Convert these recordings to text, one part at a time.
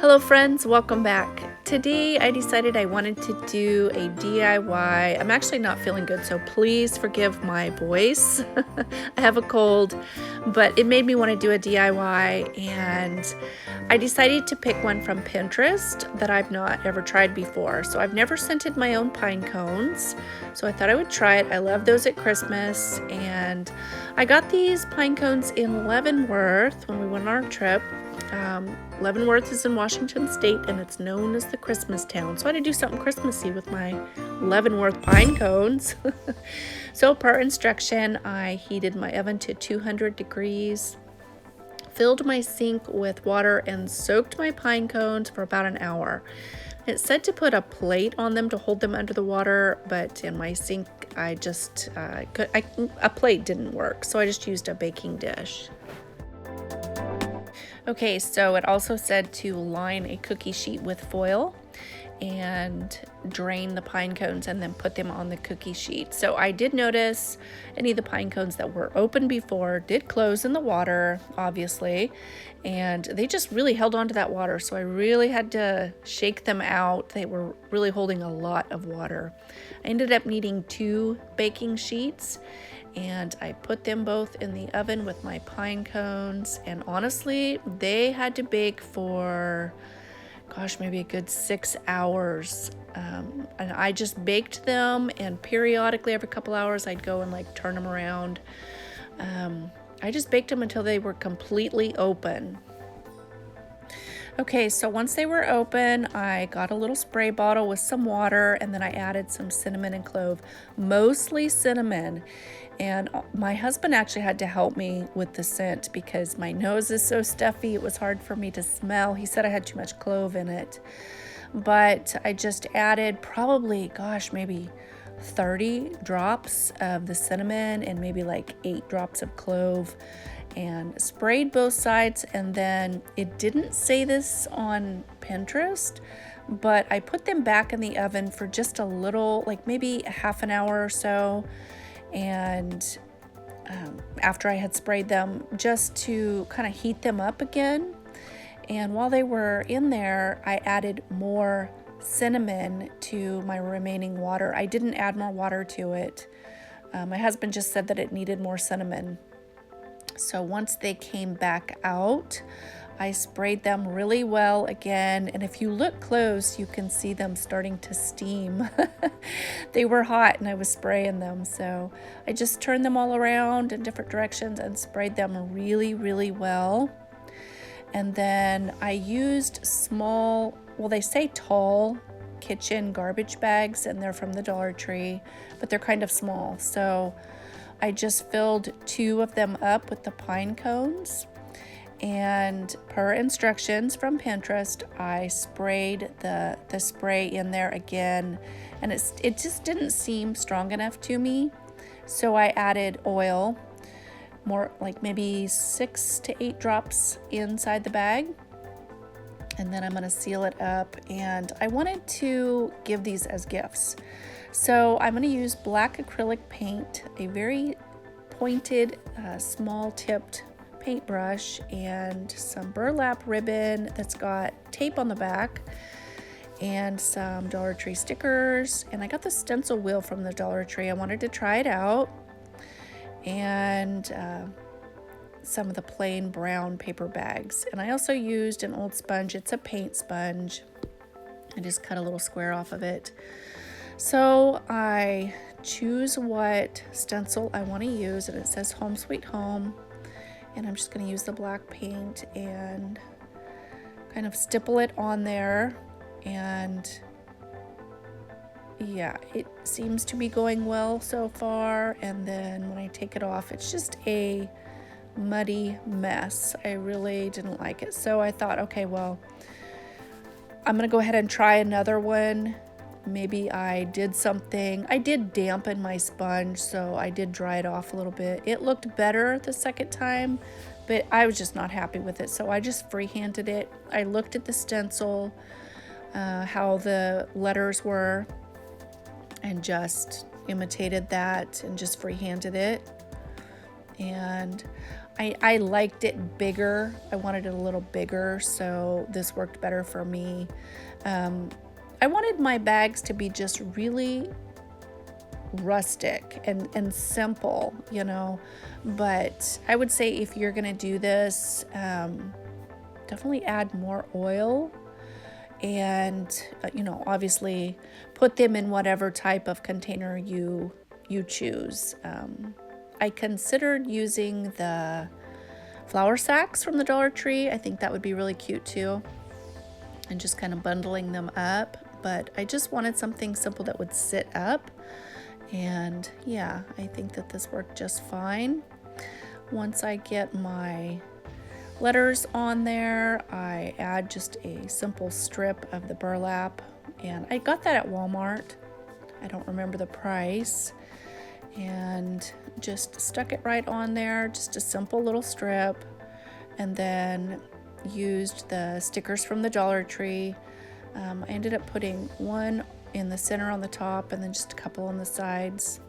Hello friends, welcome back. Today I decided I wanted to do a DIY. I'm actually not feeling good, so please forgive my voice. I have a cold, but it made me want to do a DIY, and I decided to pick one from Pinterest that I've not ever tried before. So I've never scented my own pine cones, so I thought I would try it. I love those at Christmas, and I got these pine cones in Leavenworth when we went on our trip. Leavenworth is in Washington State, and it's known as the Christmas town. So I had to do something Christmassy with my Leavenworth pine cones. So per instruction, I heated my oven to 200 degrees, filled my sink with water, and soaked my pine cones for about an hour. It said to put a plate on them to hold them under the water, but in my sink, a plate didn't work, so I just used a baking dish. Okay, so it also said to line a cookie sheet with foil and drain the pine cones and then put them on the cookie sheet. So I did notice any of the pine cones that were open before did close in the water, obviously, and they just really held on to that water. So I really had to shake them out. They were really holding a lot of water. I ended up needing 2 baking sheets, and I put them both in the oven with my pine cones, and honestly, they had to bake for, maybe a good 6 hours. And I just baked them, and periodically every couple hours I'd go and turn them around. I just baked them until they were completely open. Okay, so once they were open, I got a little spray bottle with some water, and then I added some cinnamon and clove, mostly cinnamon. And my husband actually had to help me with the scent because my nose is so stuffy. It was hard for me to smell. He said I had too much clove in it. But I just added probably, maybe 30 drops of the cinnamon and maybe 8 drops of clove, and sprayed both sides. And then it didn't say this on Pinterest, but I put them back in the oven for just a little, maybe a half an hour or so. And after I had sprayed them, just to kind of heat them up again. And while they were in there, I added more cinnamon to my remaining water. I didn't add more water to it. My husband just said that it needed more cinnamon. So once they came back out, I sprayed them really well again, and if you look close, you can see them starting to steam. They were hot and I was spraying them, so I just turned them all around in different directions and sprayed them really, really well. And then I used small, they say tall kitchen garbage bags, and they're from the Dollar Tree, but they're kind of small. So I just filled 2 of them up with the pine cones, and per instructions from Pinterest, I sprayed the spray in there again, and it just didn't seem strong enough to me. So I added oil, more maybe 6 to 8 drops inside the bag, and then I'm going to seal it up. And I wanted to give these as gifts. So I'm going to use black acrylic paint, a very pointed, small-tipped paintbrush, and some burlap ribbon that's got tape on the back, and some Dollar Tree stickers. And I got the stencil wheel from the Dollar Tree. I wanted to try it out. And some of the plain brown paper bags. And I also used an old sponge. It's a paint sponge. I just cut a little square off of it. So I choose what stencil I want to use, and it says Home Sweet Home. And I'm just going to use the black paint and kind of stipple it on there. And yeah, it seems to be going well so far. And then when I take it off, it's just a muddy mess. I really didn't like it. So I thought, okay, well, I'm going to go ahead and try another one. Maybe I did something. I did dampen my sponge, so I did dry it off a little bit. It looked better the second time, but I was just not happy with it, so I just freehanded it. I looked at the stencil, how the letters were, and just imitated that and just freehanded it. And I liked it bigger. I wanted it a little bigger, so this worked better for me. I wanted my bags to be just really rustic and simple, you know. But I would say if you're gonna do this, definitely add more oil and you know, obviously put them in whatever type of container you choose. I considered using the flour sacks from the Dollar Tree. I think that would be really cute too, and just kind of bundling them up. But I just wanted something simple that would sit up, and yeah, I think that this worked just fine. Once I get my letters on there, I add just a simple strip of the burlap, and I got that at Walmart. I don't remember the price, and just stuck it right on there, just a simple little strip, and then used the stickers from the Dollar Tree. I ended up putting one in the center on the top and then just a couple on the sides.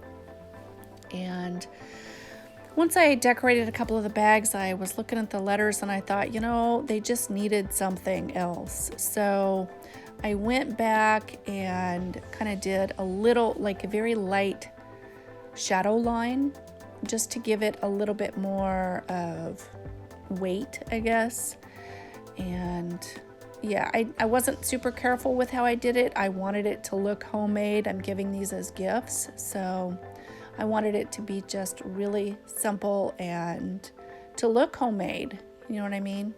And once I decorated a couple of the bags, I was looking at the letters and I thought, you know, they just needed something else. So I went back and kind of did a little, like a very light shadow line, just to give it a little bit more of weight, I guess. And yeah, I wasn't super careful with how I did it. I wanted it to look homemade. I'm giving these as gifts, so I wanted it to be just really simple and to look homemade. You know what I mean?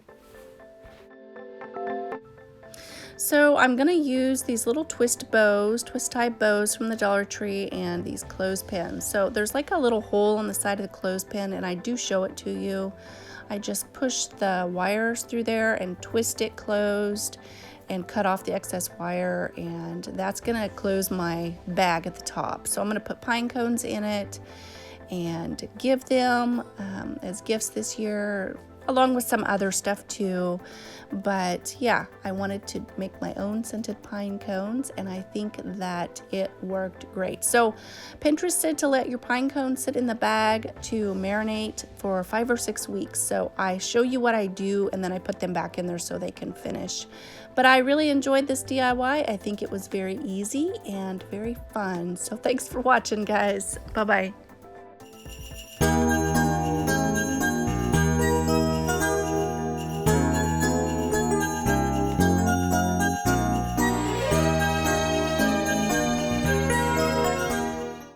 So I'm going to use these little twist tie bows from the Dollar Tree, and these clothespins. So there's like a little hole on the side of the clothespin, and I do show it to you. I just push the wires through there and twist it closed and cut off the excess wire, and that's going to close my bag at the top. So I'm going to put pine cones in it and give them as gifts this year, along with some other stuff too. But yeah, I wanted to make my own scented pine cones, and I think that it worked great. So Pinterest said to let your pine cones sit in the bag to marinate for 5 or 6 weeks. So I show you what I do, and then I put them back in there so they can finish. But I really enjoyed this DIY. I think it was very easy and very fun. So thanks for watching, guys. Bye-bye.